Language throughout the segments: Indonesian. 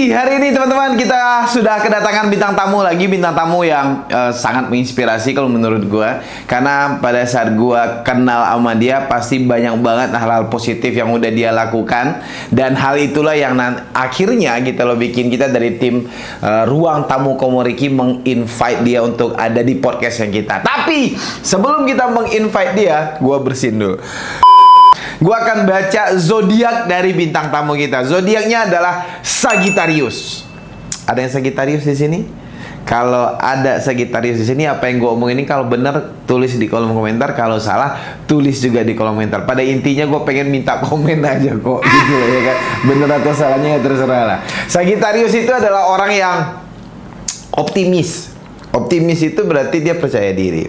Hari ini teman-teman kita sudah kedatangan bintang tamu lagi. Bintang tamu yang sangat menginspirasi kalau menurut gue. Karena pada saat gue kenal sama dia, pasti banyak banget hal-hal positif yang udah dia lakukan. Dan hal itulah yang akhirnya kita lo bikin, kita dari tim Ruang Tamu Komoriki menginvite dia untuk ada di podcast yang kita. Tapi sebelum kita menginvite dia, gue bersihin dulu. Gue akan baca zodiak dari bintang tamu kita. Zodiaknya adalah Sagittarius. Ada yang Sagittarius di sini? Kalau ada Sagittarius di sini, apa yang gue omong ini kalau benar tulis di kolom komentar. Kalau salah tulis juga di kolom komentar. Pada intinya gue pengen minta komen aja kok, gitu loh ya kan. Bener atau salahnya ya terserah lah. Sagittarius itu adalah orang yang optimis. Optimis itu berarti dia percaya diri.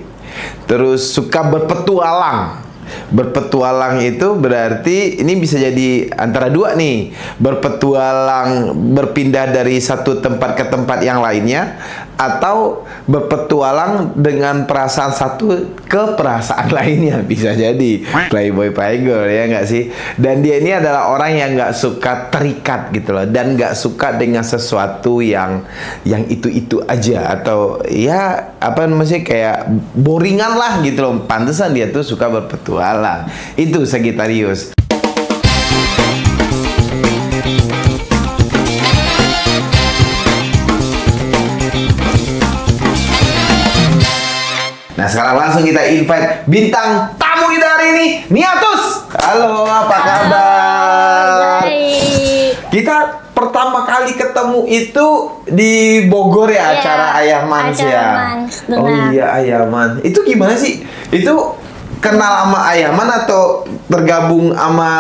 Terus suka berpetualang. Berpetualang itu berarti ini bisa jadi antara dua nih. Berpetualang berpindah dari satu tempat ke tempat yang lainnya, atau berpetualang dengan perasaan satu ke perasaan lainnya. Bisa jadi playboy playgirl, ya nggak sih? Dan dia ini adalah orang yang nggak suka terikat gitu loh, dan nggak suka dengan sesuatu yang itu-itu aja, atau ya apa namanya kayak boringan lah gitu loh. Pantesan dia tuh suka berpetualang. Itu Sagittarius. Nah, sekarang langsung kita invite bintang tamu kita hari ini, Niatus. Halo, apa kabar? Baik. Kita pertama kali ketemu itu di Bogor ya, acara Ayah Mans ya. Mans, oh iya, Ayah Mans. Itu gimana sih? Itu kenal sama Ayah Mans atau tergabung sama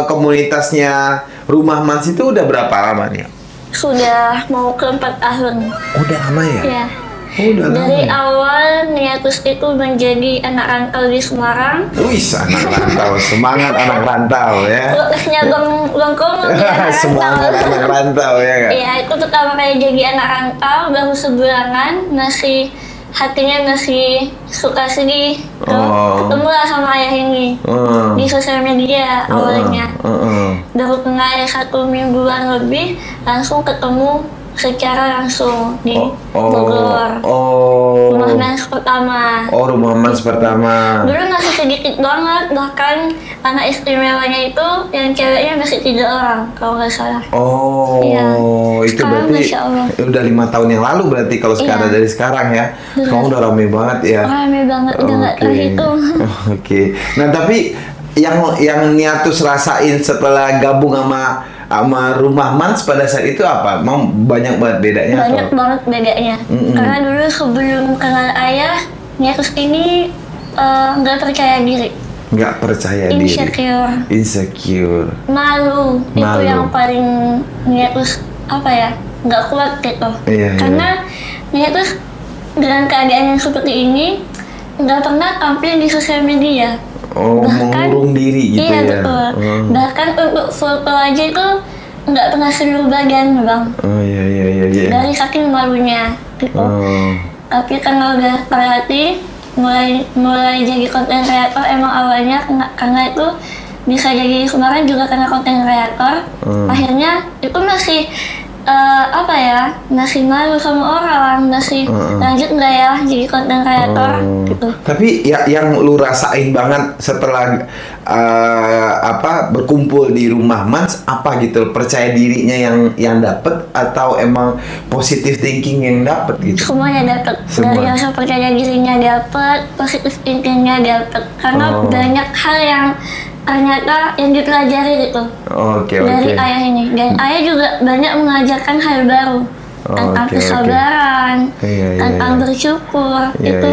komunitasnya Rumah Mans itu udah berapa lama nih? Sudah mau ke 4 tahun. Udah lama ya? Ya. Oh, udah Dari lama. awal Niatus itu menjadi anak rantau di Semarang. Wih, anak rantau, semangat anak rantau ya. Lokasinya Bengkong di anak Semangat rantau. anak rantau ya kan? Iya, itu pertama kali jadi anak rantau, baru sebulan masih hatinya masih suka sedih. Ketemu lah sama ayah ini di sosial media awalnya. Baru kenal 1 mingguan lebih, langsung ketemu secara langsung di Bogor. Rumah Mans pertama. Rumah Mans pertama. Dulu masih sedikit banget, bahkan anak istimewanya itu yang ceweknya masih 3 orang kalau nggak salah. Iya. Itu Sekarang, berarti Masya Allah, udah 5 tahun yang lalu berarti kalau sekarang dari sekarang ya. Kamu udah rame banget ya. Rame banget, udah nggak terhitung. Oke. Nah, tapi yang Niatus rasain setelah gabung sama Rumah Mans pada saat itu apa? Mau banyak banget bedanya? Banyak banget bedanya. Karena dulu sebelum kenal ayah, Niatus ini nggak percaya diri. Nggak percaya Insecure. diri. Insecure. Malu. Itu yang paling Niatus apa ya? Nggak kuat gitu. Karena Niatus dengan keadaan yang seperti ini nggak pernah tampil di sosial media. Bahkan, mengurung diri gitu iya, ya? Betul. Bahkan untuk foto aja itu nggak pernah seluruh badan, Bang. Iya. Dari saking malunya gitu. Tapi karena udah terlatih, mulai jadi konten kreator emang awalnya karena itu bisa jadi kemarin juga karena konten kreator. Akhirnya itu masih masih malu sama orang, masih lanjut nggak ya jadi konten kreator gitu. Tapi yang lu rasain banget setelah berkumpul di Rumah Mans apa gitu? Percaya dirinya yang dapet, atau emang positive thinking yang dapet gitu? Semuanya dapet. Dari rasa percaya dirinya dapet, positive thinkingnya dapet. Karena banyak hal yang ternyata yang dipelajari gitu dari ayah ini, dan ayah juga banyak mengajarkan hal baru tentang kesabaran, tentang bersyukur. Itu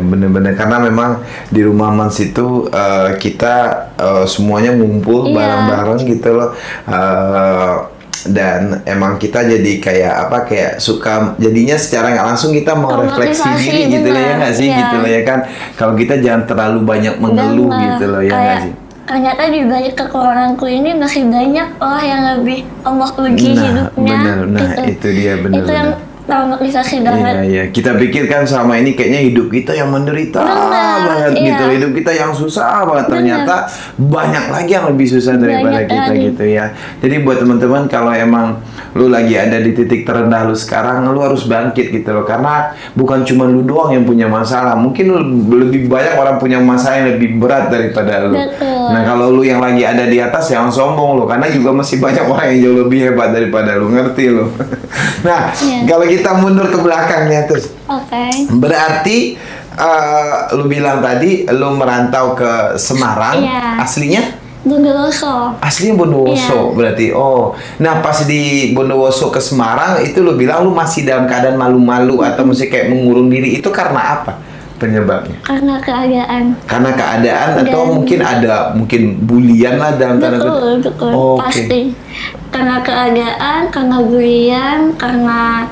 bener-bener karena memang di Rumah Mans itu kita semuanya ngumpul bareng-bareng gitu loh. Dan emang kita jadi kayak suka jadinya secara nggak langsung kita merefleksi diri gitu loh, ya nggak sih? Gitu loh ya kan, kalau kita jangan terlalu banyak mengeluh gitu loh, ya nggak sih? Ternyata di balik kekuranganku ini masih banyak yang lebih Allah uji hidupnya. Bener, gitu. Itu dia bener. Itu yang traumatisasi banget. Iya. Kita pikir kan selama ini kayaknya hidup kita yang menderita banget gitu, hidup kita yang susah banget. Ternyata banyak lagi yang lebih susah daripada kita gitu ya. Jadi buat teman-teman, kalau emang lu lagi ada di titik terendah lu sekarang, lu harus bangkit gitu loh. Karena bukan cuma lu doang yang punya masalah. Mungkin lebih banyak orang punya masalah yang lebih berat daripada lu. Betul. Nah, kalau lu yang lagi ada di atas, jangan sombong lu, karena juga masih banyak orang yang jauh lebih hebat daripada lu, ngerti lu. Nah, kalau kita mundur ke belakangnya terus. Berarti lu bilang tadi lu merantau ke Semarang. Aslinya Bondowoso. Aslinya Bondowoso berarti. Oh. Nah, pas di Bondowoso ke Semarang itu lu bilang lu masih dalam keadaan malu-malu atau masih kayak mengurung diri, itu karena apa penyebabnya? Karena keadaan. Karena keadaan atau mungkin ada bulian lah dalam tanda kutip. Betul. Pasti. Karena keadaan, karena bulian, karena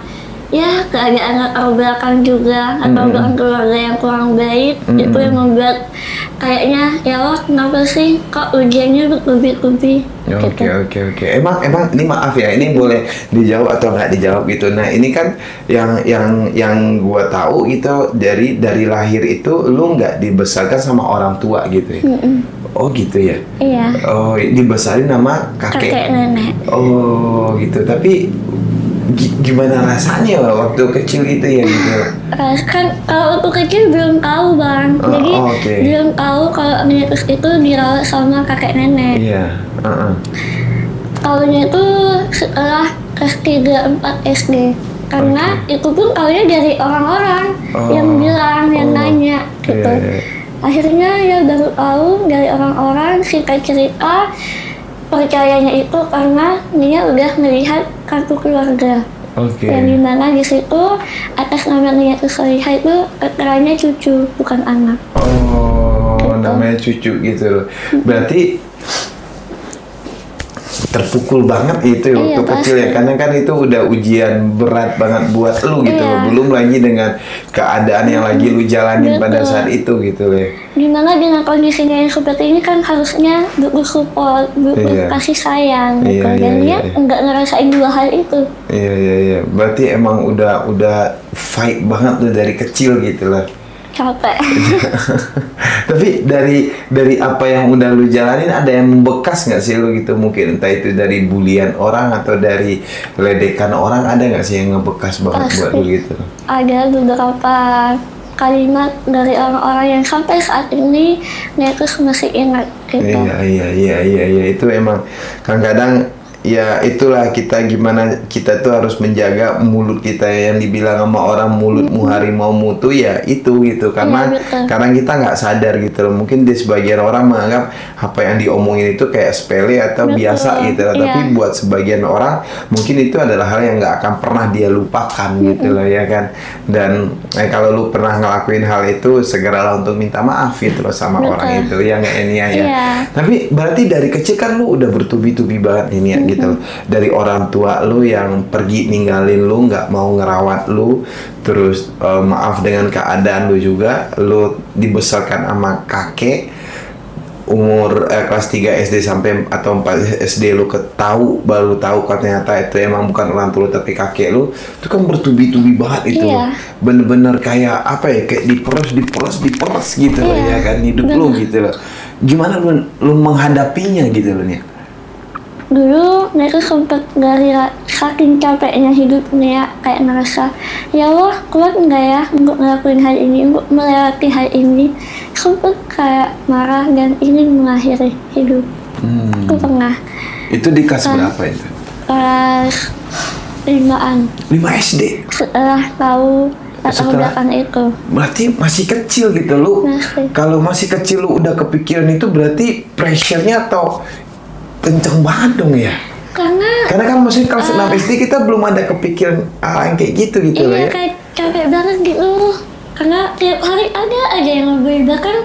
ya keadaan latar belakang juga, atau belakang keluarga yang kurang baik, itu yang membuat kayaknya ya Allah, kenapa sih kok ujiannya bertubi-tubi. Oke. Emang ini maaf ya, ini boleh dijawab atau nggak dijawab gitu. Nah, ini kan yang gua tahu itu dari lahir itu lu nggak dibesarkan sama orang tua gitu ya. Oh gitu ya? Iya. Oh, dibesarin sama kakek nenek. Oh gitu. Tapi gimana rasanya waktu kecil itu ya gitu? Kan kalau waktu kecil belum tahu Bang. Jadi belum tahu kalau Netus itu dirawat sama kakek nenek. Iya. Tahunya itu setelah kelas 3-4 SD. Karena itu pun tahunya dari orang-orang yang bilang, yang nanya gitu. Akhirnya ya baru tahu dari orang-orang, singkat cerita percayanya itu karena dia udah melihat kartu keluarga. Yang dimana di situ atas nama Niatus Solihah itu keterangannya cucu, bukan anak. Gitu. Namanya cucu gitu loh. Berarti terpukul banget itu waktu kecil ya, karena kan itu udah ujian berat banget buat lu gitu loh. Belum lagi dengan keadaan yang lagi lu jalanin pada saat itu gitu loh. Dimana dengan kondisinya yang seperti ini kan harusnya butuh support, butuh kasih sayang gitu. Dan dia nggak ngerasain dua hal itu. Iya. Berarti emang udah fight banget tuh dari kecil gitu loh. Capek. Tapi dari apa yang udah lu jalanin, ada yang membekas nggak sih lu gitu? Mungkin entah itu dari bulian orang atau dari ledekan orang, ada nggak sih yang ngebekas banget buat lu gitu? Ada beberapa kalimat dari orang-orang yang sampai saat ini Netus masih ingat gitu. Iya. Itu emang kadang-kadang ya itulah gimana kita tuh harus menjaga mulut kita, yang dibilang sama orang mulutmu harimaumu tuh ya itu gitu, karena kita nggak sadar gitu loh. Mungkin di sebagian orang menganggap apa yang diomongin itu kayak sepele atau biasa gitu loh. Tapi buat sebagian orang mungkin itu adalah hal yang nggak akan pernah dia lupakan gitu loh ya kan. Dan kalau lu pernah ngelakuin hal itu, segeralah untuk minta maaf gitu loh sama orang itu ya, nggak ini ya. Tapi berarti dari kecil kan lu udah bertubi-tubi banget ini ya gitu. Dari orang tua lu yang pergi ninggalin lu, nggak mau ngerawat lu, terus maaf dengan keadaan lu juga, lu dibesarkan sama kakek umur kelas 3 SD sampai atau 4 SD lu baru tahu ternyata itu emang bukan orang tua lu tapi kakek lu. Itu kan bertubi-tubi banget itu loh. Bener-bener kayak apa ya, kayak diperes gitu loh ya kan hidup lu gitu loh. Gimana lu menghadapinya gitu loh nih? Dulu mereka sempat dari saking capeknya hidupnya kayak ngerasa ya Allah, kuat nggak ya untuk ngelakuin hal ini, untuk melewati hal ini. Sempat kayak marah dan ingin mengakhiri hidup. Itu pernah. Itu di kelas berapa itu? Kelas 5-an. 5 SD? Setelah tahu latar belakang itu. Berarti masih kecil gitu lu. Kalau masih kecil lu udah kepikiran itu, berarti pressure-nya atau kenceng banget dong ya? Karena kan maksudnya kelas 6 SD kita belum ada kepikiran yang kayak gitu loh ya? Iya, kayak capek banget gitu. Karena tiap hari ada aja yang ngebeli. Bahkan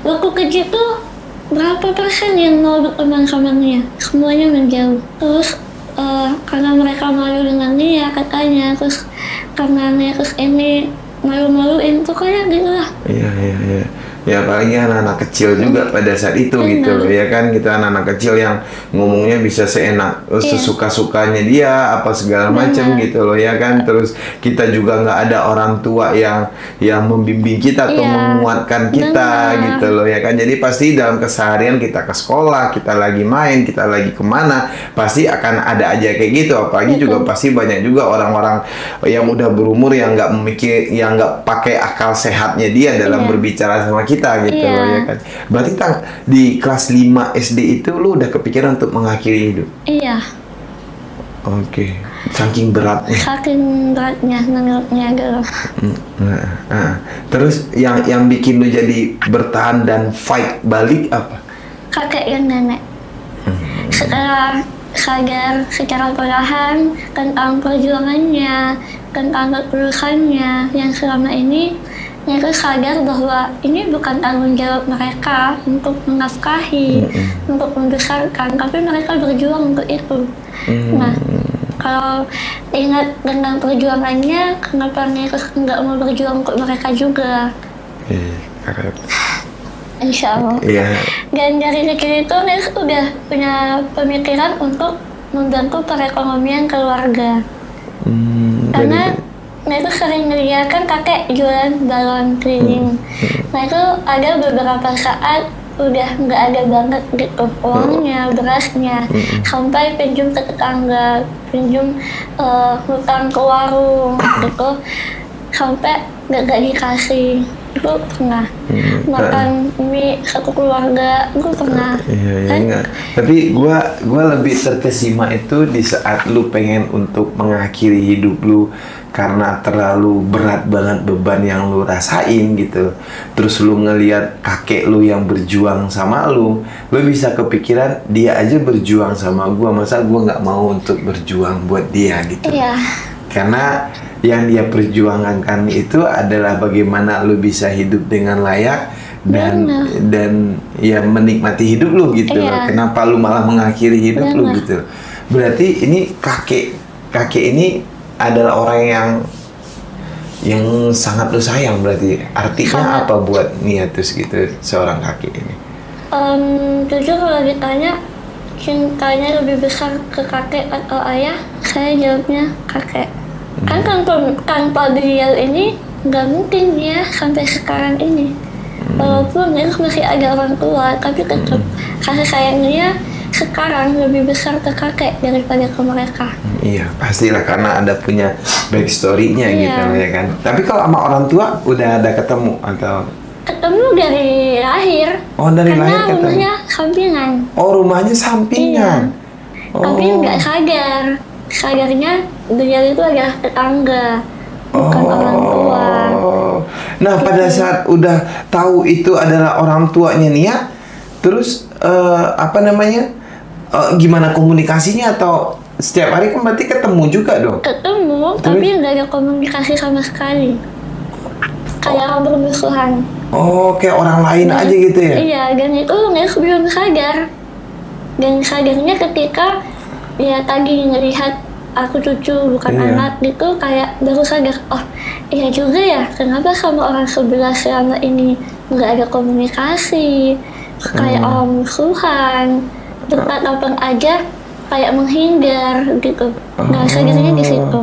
waktu kecil tuh berapa persen yang mau berteman sama dia? Semuanya menjauh. Terus karena mereka malu dengan dia katanya, terus karena dia terus ini malu-maluin, pokoknya gitu lah. Iya. Ya apalagi anak-anak kecil juga pada saat itu gitu loh ya kan, kita anak-anak kecil yang ngomongnya bisa seenak sesuka-sukanya dia apa segala macam gitu loh ya kan. Terus kita juga nggak ada orang tua yang membimbing kita atau menguatkan kita gitu loh ya kan. Jadi pasti dalam keseharian kita ke sekolah, kita lagi main, kita lagi kemana, pasti akan ada aja kayak gitu. Apalagi juga pasti banyak juga orang-orang yang udah berumur yang nggak pakai akal sehatnya dia dalam berbicara sama kita gitu loh ya kan. Berarti di kelas 5 SD itu lu udah kepikiran untuk mengakhiri hidup? Iya. Oke. Saking beratnya. Saking beratnya menurutnya gitu. Terus yang bikin lu jadi bertahan dan fight balik apa? Kakek dan nenek. Setelah sadar secara perlahan tentang perjuangannya, tentang ketulusannya yang selama ini, mereka sadar bahwa ini bukan tanggung jawab mereka untuk menafkahi, untuk membesarkan, tapi mereka berjuang untuk itu. Nah, kalau ingat tentang perjuangannya, kenapa mereka nggak mau berjuang untuk mereka juga? Insya Allah. Dan dari kecil itu mereka udah punya pemikiran untuk membantu perekonomian keluarga. Karena mereka sering melihat kan kakek jualan balon keliling. Nah itu ada beberapa saat udah nggak ada banget gitu uangnya, berasnya, sampai pinjam ke tetangga, pinjam hutang ke warung gitu, sampai nggak dikasih. Itu pernah makan mie satu keluarga, gue pernah. Iya. Tapi gue lebih terkesima itu di saat lu pengen untuk mengakhiri hidup lu karena terlalu berat banget beban yang lu rasain gitu. Terus lu ngelihat kakek lu yang berjuang sama lu bisa kepikiran dia aja berjuang sama gue, masa gue nggak mau untuk berjuang buat dia gitu. Iya. Karena yang dia perjuangkan itu adalah bagaimana lu bisa hidup dengan layak dan ya menikmati hidup lu gitu loh. Kenapa lu malah mengakhiri hidup lu gitu. Berarti ini kakek ini adalah orang yang sangat lu sayang berarti. Artinya apa buat Niatus gitu seorang kakek ini? Jujur kalau ditanya cintanya lebih besar ke kakek atau ayah, saya jawabnya kakek. Kan tanpa beliau ini nggak mungkin dia sampai sekarang ini. Walaupun dia masih ada orang tua, tapi tetap kasih sayangnya sekarang lebih besar ke kakek daripada ke mereka. Iya, pastilah karena ada punya backstory-nya gitu ya kan. Tapi kalau sama orang tua udah ada ketemu atau? Ketemu dari lahir. Oh, dari karena lahir ketemu. Karena rumahnya sampingan. Oh, rumahnya sampingan. Tapi nggak sadar. Sadarnya beliau itu adalah tetangga, bukan orang tua. Nah, pada saat udah tahu itu adalah orang tuanya Nia, terus gimana komunikasinya atau setiap hari kan berarti ketemu juga dong? Ketemu, tapi nggak ada komunikasi sama sekali. Kayak bermusuhan. Oh, kayak orang lain aja gitu ya? Iya, dan itu nggak belum sadar. Dan sadarnya ketika ya tadi ngelihat aku cucu bukan anak gitu, kayak baru sadar, oh iya juga ya, kenapa sama orang sebelah selama ini nggak ada komunikasi, kayak orang musuhan, tempat apa aja kayak menghindar gitu. Nggak sadarnya di situ.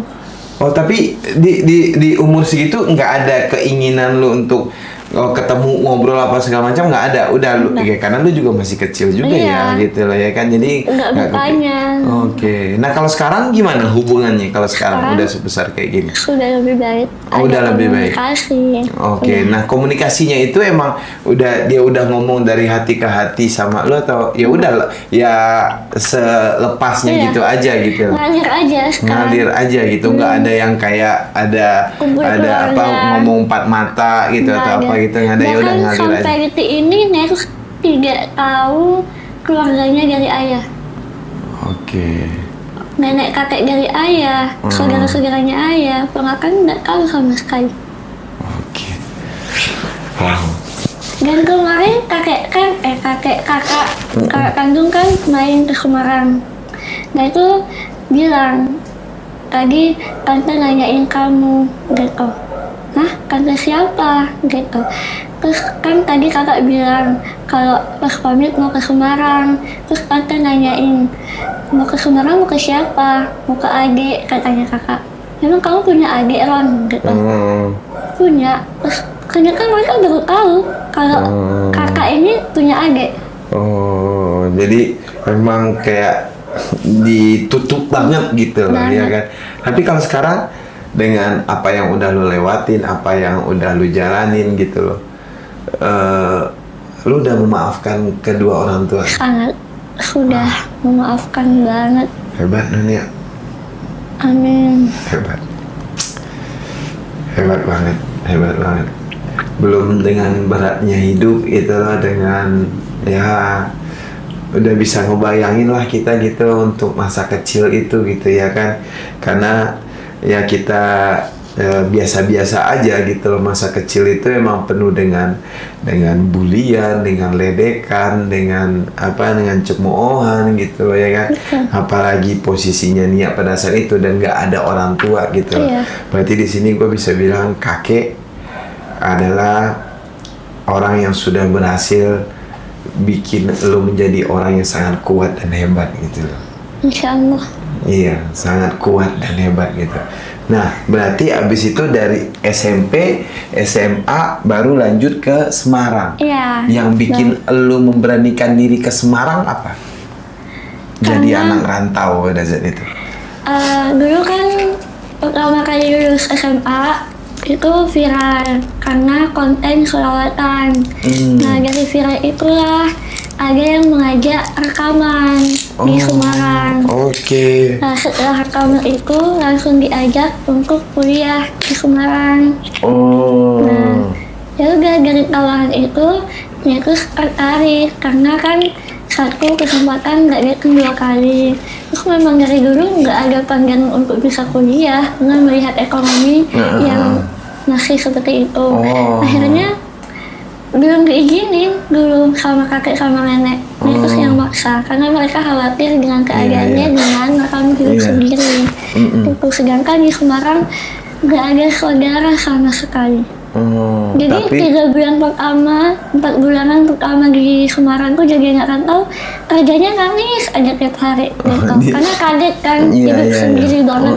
Oh, tapi di umur segitu nggak ada keinginan lu untuk ketemu ngobrol apa segala macam, nggak ada, udah lu ya, karena lu juga masih kecil juga ya gitu loh ya kan, jadi nggak bertanya. Oke. Nah kalau sekarang gimana hubungannya kalau sekarang udah sebesar kayak gini? Sudah lebih baik. Oh, udah lebih baik. Oke. Nah komunikasinya itu emang dia udah ngomong dari hati ke hati sama lu atau ya udah ya selepasnya gitu aja gitu? Ngalir aja sekarang. Ngalir aja gitu, nggak ada yang kayak ada apa ngomong empat mata gitu atau apa gitu, nggak ada, ya udah ngalir aja. Sampai detik ini Next tidak tahu keluarganya dari ayah. Oke. Nenek kakek dari ayah, saudara-saudaranya ayah, ponakan nggak tahu sama sekali. Oke. Wow. Dan kemarin kakak kandung kan main ke Semarang. Nah itu bilang, tadi tante nanyain kamu gitu. Hah, tante siapa? Gitu. Terus kan tadi kakak bilang kalau pas pamit mau ke Semarang. Terus tante nanyain, mau ke Semarang mau ke siapa? Mau ke adik, katanya kakak. Memang kamu punya adik, Ron? Gitu. Punya. Terus ternyata mereka baru tahu kalau kakak ini punya adik. Oh, jadi memang kayak ditutup banget gitu loh, ya kan? Tapi kalau sekarang dengan apa yang udah lu lewatin, apa yang udah lu jalanin gitu loh, lu udah memaafkan kedua orang tua? Sangat, sudah memaafkan banget. Hebat Nunia. Amin. Hebat. Hebat banget, hebat banget. Belum dengan beratnya hidup itu loh, dengan ya udah bisa ngebayangin lah kita gitu untuk masa kecil itu gitu ya kan, karena ya kita biasa-biasa aja gitu loh. Masa kecil itu emang penuh dengan bulian, dengan ledekan, dengan dengan cemoohan gitu loh ya kan. Apalagi posisinya Nia pada saat itu dan nggak ada orang tua gitu loh. Berarti di sini gue bisa bilang kakek adalah orang yang sudah berhasil bikin lo menjadi orang yang sangat kuat dan hebat gitu loh. Insya Allah. Iya, sangat kuat dan hebat gitu. Nah, berarti abis itu dari SMP, SMA baru lanjut ke Semarang. Iya. Yang bikin lo memberanikan diri ke Semarang apa? Jadi anak rantau pada saat itu. Dulu kan pertama kali lulus SMA itu viral karena konten sholawatan. Nah, dari viral itulah ada yang mengajak rekaman di Semarang. Oke. Nah, setelah rekaman itu langsung diajak untuk kuliah di Semarang. Nah, ya udah dari tawaran itu, ternyata tertarik karena kan satu kesempatan nggak datang 2 kali. Terus memang dari dulu nggak ada panggilan untuk bisa kuliah dengan melihat ekonomi yang masih seperti itu. Akhirnya belum diizinin dulu sama kakek sama nenek. Mereka yang maksa karena mereka khawatir dengan keadaannya dengan rekam hidup sendiri. Itu sedangkan di Semarang nggak ada saudara sama sekali. Jadi 3 bulan pertama, 4 bulanan pertama di Semarang tuh jadi nggak rantau, kerjanya nangis aja tiap hari gitu. Karena kaget kan, hidup sendiri banget.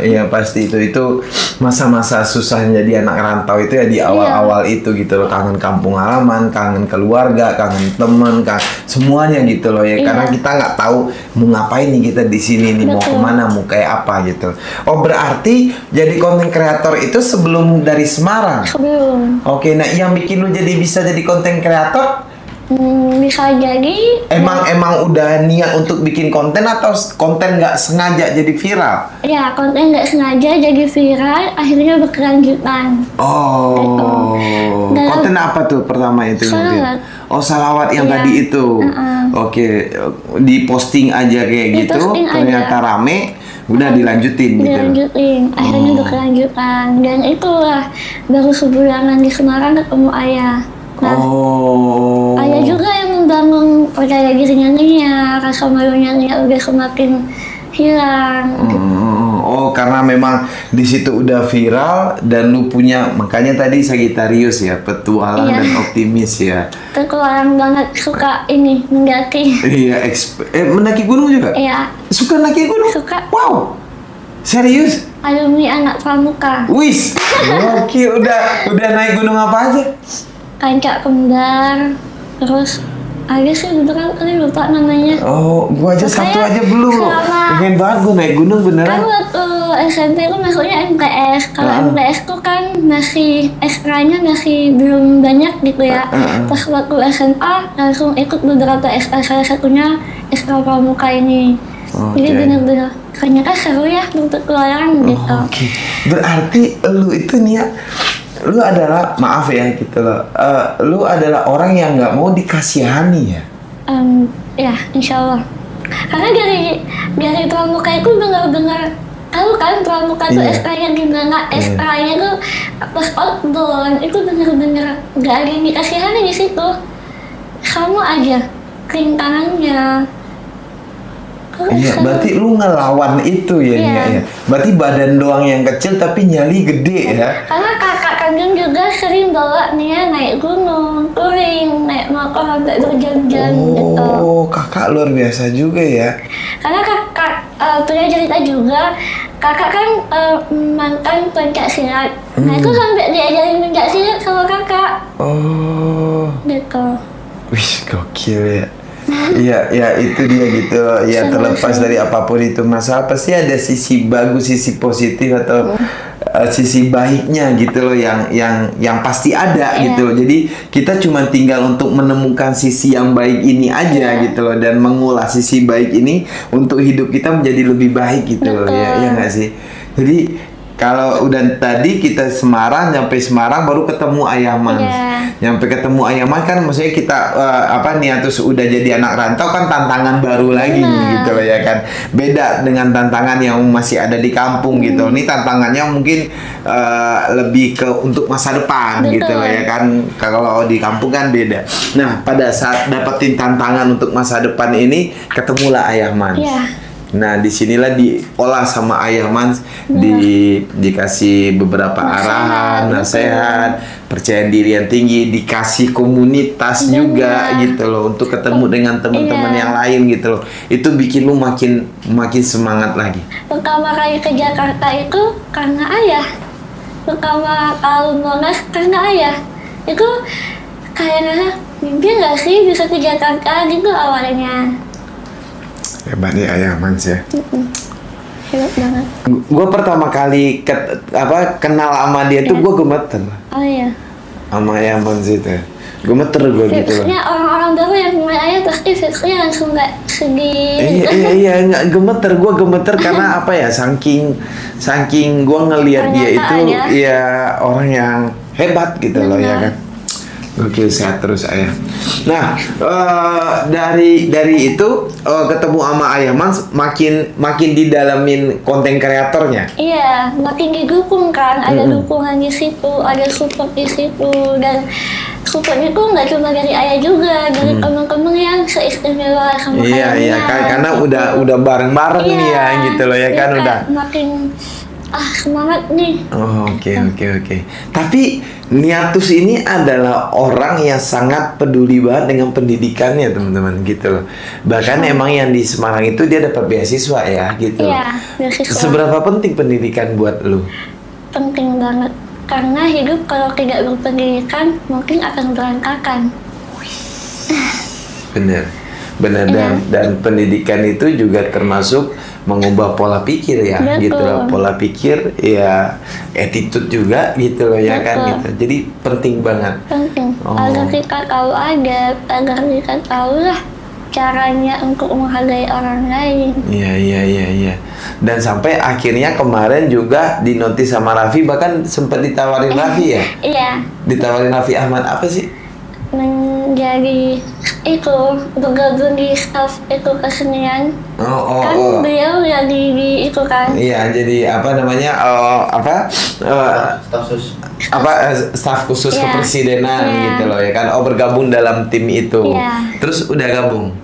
Iya pasti itu masa-masa susah jadi anak rantau itu ya di awal-awal itu gitu loh. Kangen kampung halaman, kangen keluarga, kangen teman, semuanya gitu loh ya. Karena kita nggak tahu mau ngapain nih kita di sini nih, mau kemana, mau kayak apa gitu. Oh berarti jadi konten kreator itu sebelum dari Semarang? Sebelum. Oke, nah yang bikin lu jadi bisa jadi konten kreator? Bisa jadi. Emang udah niat untuk bikin konten atau konten nggak sengaja jadi viral? Ya, konten nggak sengaja jadi viral, akhirnya berkelanjutan. Konten apa tuh pertama itu? Salawat. Salawat yang tadi itu. Oke, di posting aja kayak gitu, ternyata rame. Udah dilanjutin gitu. Akhirnya berkelanjutan. Dan itulah baru sebulanan di Semarang ketemu ayah. Nah, ayah juga yang membangun percaya dirinya Nia, rasa malunya Nia udah semakin hilang. Karena memang di situ udah viral dan lu punya, makanya tadi Sagittarius ya, petualang dan optimis ya. Terus orang banget suka ini mendaki. Iya, mendaki gunung juga? Iya. Suka naki gunung? Suka. Wow, serius? Alumni anak pramuka. Wis, oke, udah naik gunung apa aja? Kancak Kembar, terus ada sih beneran kali lupa namanya. Gua aja satu aja belum. Pengen banget gua naik gunung beneran. Kan waktu SMP tuh masuknya MTS. Kalau MTS tuh kan masih ekstra-nya masih belum banyak gitu ya. Pas waktu SMA langsung ikut beberapa ekstra, salah satunya ekstra pramuka ini. Jadi bener-bener ternyata seru ya berpetualang gitu. Berarti lu itu nih ya, lu adalah, maaf ya gitu loh, lu adalah orang yang nggak mau dikasihani ya? Ya, insya Allah. Karena dari pramuka itu benar-benar tahu kan pramuka tuh ekstra-nya gimana, ekstra-nya tuh pas outbound itu benar-benar nggak ada yang dikasihani di situ. Kamu aja kerintangannya. Iya, berarti lu ngelawan itu ya, ya. Berarti badan doang yang kecil tapi nyali gede ya. Karena kakak kan kadang juga sering bawa Nia naik gunung, touring, naik motor sampai berjam-jam gitu. Oh, kakak luar biasa juga ya. Karena kakak punya cerita juga, kakak kan mantan pencak silat. Nah itu sampai diajarin pencak silat sama kakak. Oh. Gitu. Wih, gokil ya. Iya, ya itu dia gitu. Ya terlepas dari apapun itu masalah, pasti ada sisi bagus, sisi positif atau sisi baiknya gitu loh yang pasti ada gitu loh. Jadi kita cuma tinggal untuk menemukan sisi yang baik ini aja gitu loh, dan mengolah sisi baik ini untuk hidup kita menjadi lebih baik gitu loh. Ya nggak sih? Jadi kalau udah tadi kita Semarang, nyampe Semarang baru ketemu Ayah Mans. Nyampe ketemu Ayah Mans kan maksudnya kita terus udah jadi anak rantau kan tantangan baru lagi nih, gitu loh ya kan. Beda dengan tantangan yang masih ada di kampung gitu. Ini tantangannya mungkin lebih ke untuk masa depan gitu loh ya kan. Kalau di kampung kan beda. Nah, pada saat dapetin tantangan untuk masa depan ini ketemulah Ayah Mans. Nah, disinilah diolah sama Ayah Mans, dikasih beberapa arahan, nasihat, percaya diri yang tinggi, dikasih komunitas juga gitu loh, untuk ketemu dengan teman-teman yang lain gitu loh. Itu bikin lu makin semangat lagi. Pertama kali ke Jakarta itu karena ayah. Pertama kali Monas karena ayah. Itu kayaknya mimpi nggak sih bisa ke Jakarta gitu awalnya. Hebat ya Ayah Mans ya. Hebat banget. Gue pertama kali kenal sama dia tuh gue gemeter. Oh iya. Sama Ayah Mans itu. Gemeter gue gitu loh. Fixnya orang-orang baru yang kenal ayah pasti fixnya langsung nggak sedih. Iya nggak gemeter, gue gemeter karena apa ya, saking gue ngelihat dia itu ya orang yang hebat gitu loh ya kan. Gokil, sehat terus Ayah. Nah, dari itu ketemu sama Ayah Mans makin didalamin konten kreatornya. Iya, makin didukung kan, ada dukungan di situ, ada support di situ, dan supportnya tuh nggak cuma dari ayah juga, dari teman-teman yang seistimewa sama kayak Iya, karena udah bareng-bareng nih ya gitu loh ya kan, udah makin semangat nih. Oke. Tapi Niatus ini adalah orang yang sangat peduli banget dengan pendidikannya teman-teman gitu loh. Bahkan emang yang di Semarang itu dia dapat beasiswa ya gitu. Iya, beasiswa. Seberapa penting pendidikan buat lu? Penting banget. Karena hidup kalau tidak berpendidikan mungkin akan berantakan. Bener dan pendidikan itu juga termasuk mengubah pola pikir ya. Betul. Gitu loh, pola pikir ya, attitude juga gitu loh ya. Betul. Kan gitu. Jadi penting banget. Penting. Agar kita tahu adab, agar kita tahu lah caranya untuk menghargai orang lain. Iya. Dan sampai akhirnya kemarin juga dinotis sama Raffi, bahkan sempat ditawarin Raffi ya? Iya. Ditawarin Raffi Ahmad apa sih? Menjadi itu, bergabung di staff itu kesenian. Kan beliau jadi di itu kan. Iya, jadi apa namanya? Staf khusus kepresidenan gitu loh ya kan. Bergabung dalam tim itu. Terus udah gabung?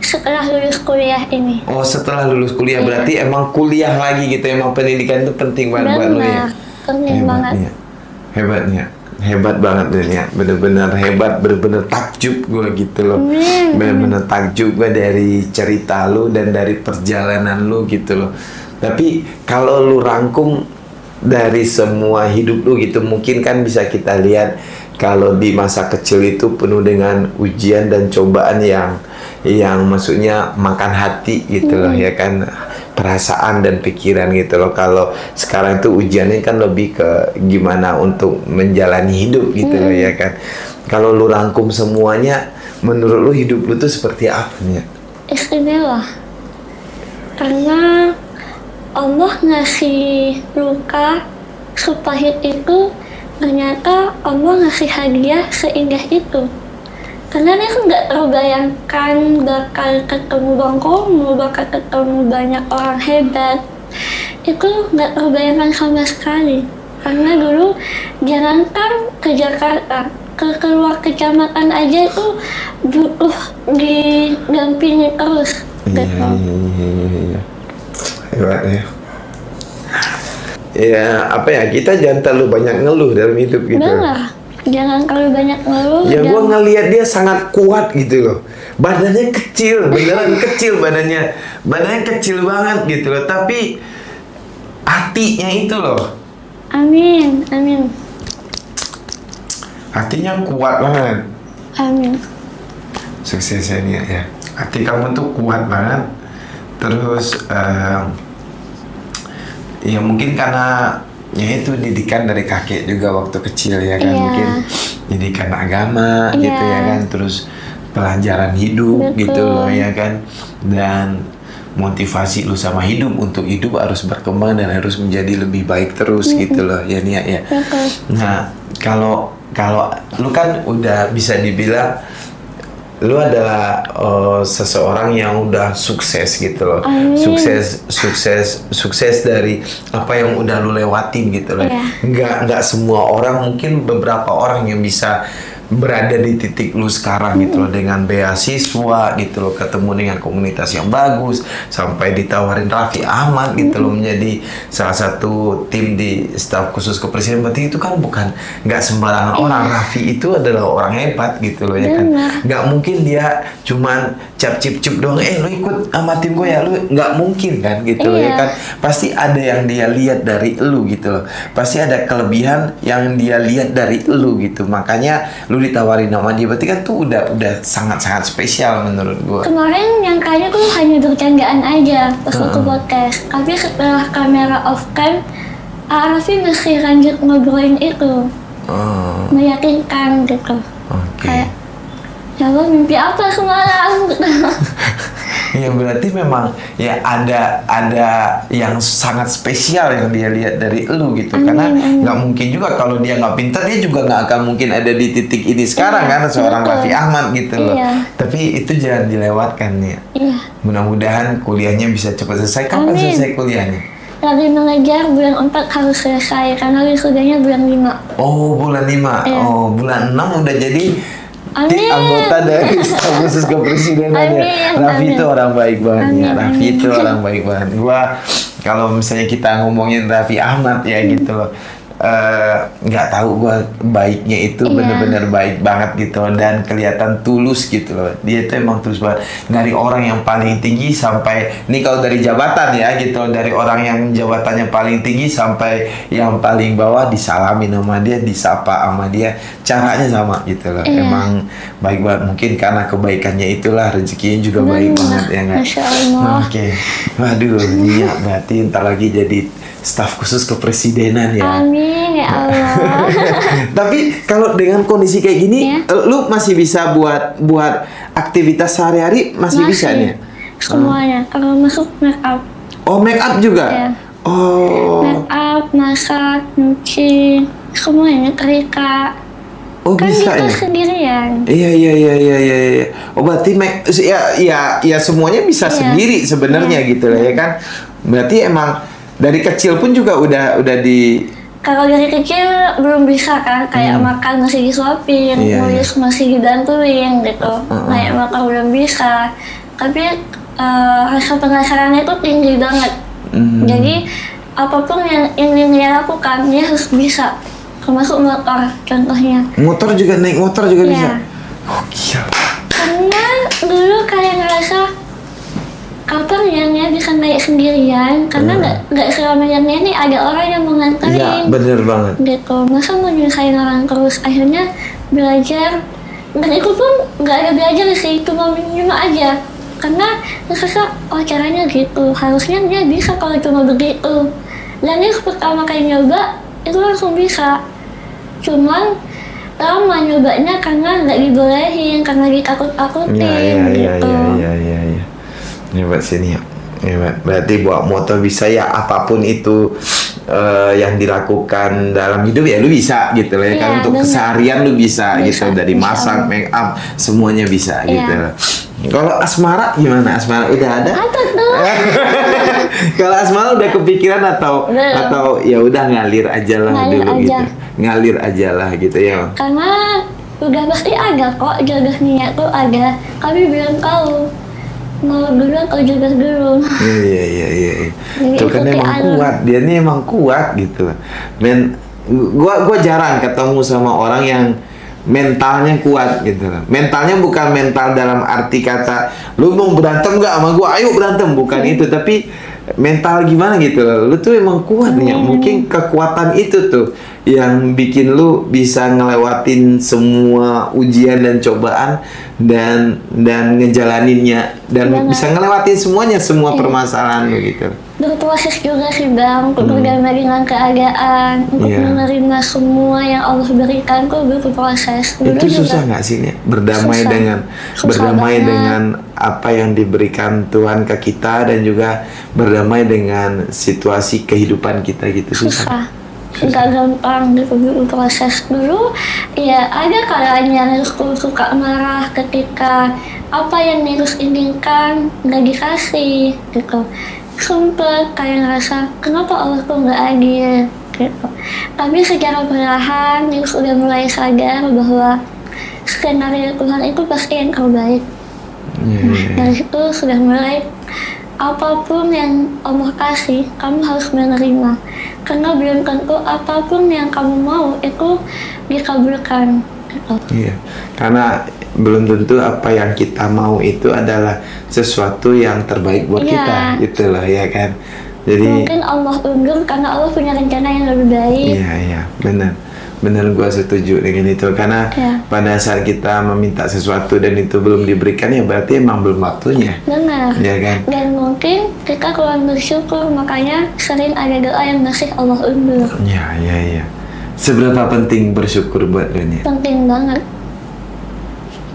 Setelah lulus kuliah ini. Setelah lulus kuliah berarti emang kuliah lagi gitu. Emang pendidikan itu penting banget buat lo ya. Penting banget. Hebatnya. Hebat banget deh ya, bener-bener hebat, bener-bener takjub gue gitu loh. Bener-bener takjub gue dari cerita lu dan dari perjalanan lu gitu loh. Tapi kalau lu rangkum dari semua hidup lu gitu, mungkin kan bisa kita lihat kalau di masa kecil itu penuh dengan ujian dan cobaan yang maksudnya makan hati gitu loh ya kan, perasaan dan pikiran gitu loh. Kalau sekarang itu ujiannya kan lebih ke gimana untuk menjalani hidup gitu loh ya kan. Kalau lu rangkum semuanya, menurut lu hidup lu tuh seperti apa nih? Istimewa. Karena Allah ngasih luka sepahit itu, ternyata Allah ngasih hadiah seindah itu. Karena dia kan nggak terbayangkan bakal ketemu Bang Komo, bakal ketemu banyak orang hebat. Itu nggak terbayangkan sama sekali. Karena dulu jangankan ke Jakarta, keluar kecamatan aja itu butuh didampingi terus. Iya. Hebat ya. ya apa ya, kita jangan terlalu banyak ngeluh dalam hidup gitu. Benar. Jangan terlalu banyak ngeluh. Ya gue ngelihat dia sangat kuat gitu loh. Badannya kecil, beneran kecil badannya. Badannya kecil banget gitu loh. Tapi hatinya itu loh. Amin, amin. Hatinya kuat banget. Amin. Sukses ya Nia ya. Hati kamu tuh kuat banget. Terus ya mungkin karena ya itu didikan dari kakek juga waktu kecil ya kan. Mungkin didikan agama gitu ya kan. Terus pelajaran hidup. Betul. Gitu loh ya kan. Dan motivasi lu sama hidup, untuk hidup harus berkembang dan harus menjadi lebih baik terus gitu loh ya Nia ya. Nah kalau lu kan udah bisa dibilang lu adalah seseorang yang udah sukses gitu loh. Sukses dari apa yang udah lu lewatin gitu loh. Nggak semua orang, mungkin beberapa orang yang bisa berada di titik lu sekarang gitu loh, dengan beasiswa gitu loh, ketemu dengan komunitas yang bagus, sampai ditawarin Raffi Ahmad gitu loh menjadi salah satu tim di staf khusus kepresidenan. Berarti itu kan bukan nggak sembarangan orang. Raffi itu adalah orang hebat gitu loh ya kan. Nggak mungkin dia cuman cap-cip-cip doang, lu ikut sama tim gue ya, lu nggak mungkin kan gitu loh ya kan. Pasti ada yang dia lihat dari lu gitu loh, pasti ada kelebihan yang dia lihat dari lu gitu, makanya lu ditawarin nama dia. Berarti kan tuh udah sangat-sangat spesial menurut gue. Kemarin yang kayaknya tuh hanya bercandaan aja pas waktu podcast, tapi setelah kamera off cam, Raffi masih lanjut ngobrolin itu, meyakinkan gitu. Kayak ya Allah, mimpi apa semalam? Ya berarti memang ya ada yang sangat spesial yang dia lihat dari lu gitu. Karena nggak mungkin juga kalau dia nggak pintar, dia juga nggak akan mungkin ada di titik ini sekarang kan, seorang Raffi Ahmad gitu loh. Tapi itu jangan dilewatkan ya. Mudah-mudahan kuliahnya bisa cepat selesai. Kapan selesai kuliahnya? Lagi mengejar bulan 4 harus selesai karena wisudanya bulan 5. Oh bulan 5. Oh bulan 6 udah jadi anggota dari staf khusus kepresidenan ya. Raffi itu orang baik banget ya. Raffi itu orang baik banget. Gua kalau misalnya kita ngomongin Raffi Ahmad ya gitu loh, nggak tahu gua baiknya itu bener-bener baik banget gitu loh, dan kelihatan tulus gitu loh. Dia itu emang tulus banget, dari orang yang paling tinggi sampai ini kalau dari jabatan ya gitu loh, dari orang yang jabatannya paling tinggi sampai yang paling bawah disalamin sama dia, disapa sama dia, caranya sama gitu loh. Emang baik banget, mungkin karena kebaikannya itulah rezekinya juga baik banget ya nggak? Masya Allah. Oke. Waduh, Nia berarti ntar lagi jadi staf khusus kepresidenan ya. Amin ya Allah. Tapi kalau dengan kondisi kayak gini, lu masih bisa buat aktivitas sehari-hari masih bisa nih? Semuanya. Kalau masuk make up. Oh, make up juga? Oh. Make up, masak, nyuci, semuanya, nyetrika. Oh, kan bisa ya? Sendirian. Iya. Oh, berarti ya semuanya bisa sendiri sebenarnya gitu lah ya kan. Berarti emang dari kecil pun juga udah di. Kalau dari kecil belum bisa kan, kayak makan masih disuapin, nulis masih dibantuin gitu. Kayak makan belum bisa. Tapi rasa penasarannya itu tinggi banget. Jadi apapun yang ingin dia lakukan, dia harus bisa. Termasuk motor contohnya. Naik motor juga bisa. Oh gila. Karena dulu kayak ngerasa kapan ya Nia bisa naik sendirian, karena nggak selamanya ini ada orang yang mau nganterin. Iya bener banget. Gitu, masa mau nyusahin orang terus. Akhirnya belajar, dan itu pun nggak ada belajar sih, cuma aja. Karena ngerasa caranya gitu, harusnya dia bisa kalau cuma begitu. Dan dia pertama kali nyoba itu langsung bisa. Cuman lama nyobanya karena nggak dibolehin, karena ditakut-takutin gitu. Iya. Hebat sini ya. Hebat. Berarti bawa motor bisa ya, apapun itu yang dilakukan dalam hidup ya lu bisa gitu lah ya kan. Untuk keseharian lu bisa gitu, dari masak, make up, semuanya bisa gitu. Kalau asmara gimana? Asmara udah ada? Ada tuh. Kalau asmara udah kepikiran atau ya udah ngalir aja lah dulu gitu. Ngalir aja lah gitu ya. Karena udah pasti ada kok, jodohnya tuh ada, tapi belum tahu. mau dulu atau juga dulu. Iya. Itu kan emang kuat, dia nih emang kuat gitu. Dan gua jarang ketemu sama orang yang mentalnya kuat gitu loh. Mentalnya bukan mental dalam arti kata lu mau berantem nggak sama gua, ayo berantem, bukan itu, tapi mental gimana gitu loh. Lu tuh emang kuat nih. Mungkin kekuatan itu tuh yang bikin lu bisa ngelewatin semua ujian dan cobaan dan ngejalaninnya dan bisa ngelewatin semuanya, semua permasalahan lu gitu. Berproses juga sih Bang, untuk berdamai dengan keadaan, untuk menerima semua yang Allah berikan, kok berproses. Itu susah nggak sih Nia? Berdamai dengan apa yang diberikan Tuhan ke kita dan juga berdamai dengan situasi kehidupan kita gitu. Susah. Nggak gampang gitu, berproses dulu. Ya ada kalanya Nirus suka marah ketika apa yang Nirus inginkan nggak dikasih gitu. Sempet kayak ngerasa kenapa Allah tuh nggak adil gitu. Tapi secara perlahan Nirus udah mulai sadar bahwa skenario Tuhan itu pasti yang terbaik. Dari situ sudah mulai apapun yang Allah kasih, kamu harus menerima. Karena belum tentu apapun yang kamu mau itu dikabulkan. Iya, karena belum tentu apa yang kita mau itu adalah sesuatu yang terbaik buat kita, itulah ya kan. Jadi mungkin Allah undur karena Allah punya rencana yang lebih baik. Iya, benar gua setuju dengan itu, karena pada saat kita meminta sesuatu dan itu belum diberikan ya berarti emang belum waktunya. Benar. Ya kan? Dan mungkin kita kurang bersyukur, makanya sering ada doa yang masih Allah undur. Iya. Seberapa penting bersyukur buat dunia? Penting banget.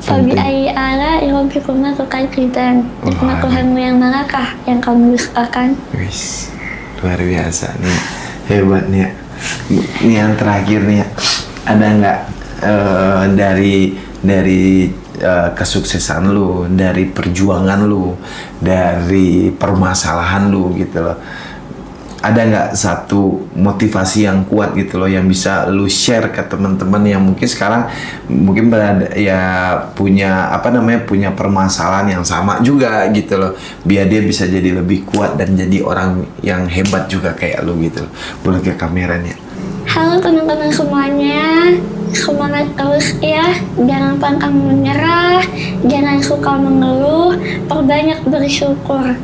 Fabi ayyi ala rabbikuma tukadziban. Karena Tuhanmu yang manakah yang kamu dustakan? Wis, luar biasa nih, hebat nih. Ini yang terakhir nih, ada nggak dari kesuksesan lu, dari perjuangan lu, dari permasalahan lu gitu loh, ada nggak satu motivasi yang kuat gitu loh yang bisa lu share ke teman-teman yang mungkin sekarang mungkin berada ya punya punya permasalahan yang sama juga gitu loh, biar dia bisa jadi lebih kuat dan jadi orang yang hebat juga kayak lu gitu loh. Boleh ke kameranya. Halo teman-teman semuanya, semangat terus ya, jangan pantang menyerah, jangan suka mengeluh, perbanyak bersyukur.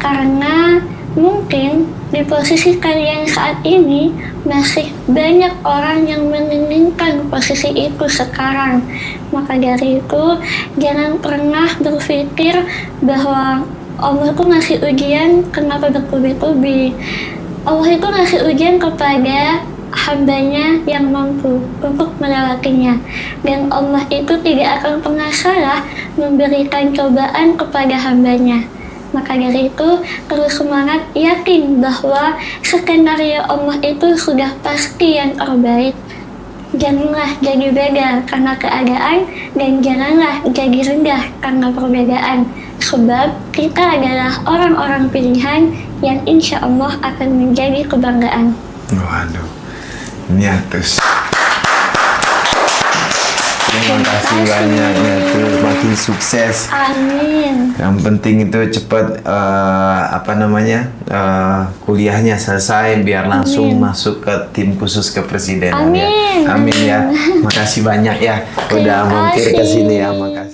Karena mungkin di posisi kalian saat ini masih banyak orang yang menginginkan posisi itu sekarang. Maka dari itu jangan pernah berpikir bahwa Allah itu ngasih ujian kenapa bertubi-tubi. Allah itu ngasih ujian kepada hambanya yang mampu untuk melewatinya, dan Allah itu tidak akan pernah salah memberikan cobaan kepada hambanya. Maka dari itu terus semangat, yakin bahwa skenario Allah itu sudah pasti yang terbaik. Janganlah jadi beda karena keadaan, dan janganlah jadi rendah karena perbedaan, sebab kita adalah orang-orang pilihan yang insya Allah akan menjadi kebanggaan. Waduh, Niatus. Terima kasih banyak Niatus, makin sukses. Amin. Yang penting itu cepat kuliahnya selesai biar langsung masuk ke tim khusus kepresidenan. Amin. Ya. Amin ya. Makasih banyak ya udah mampir ke sini ya. Makasih.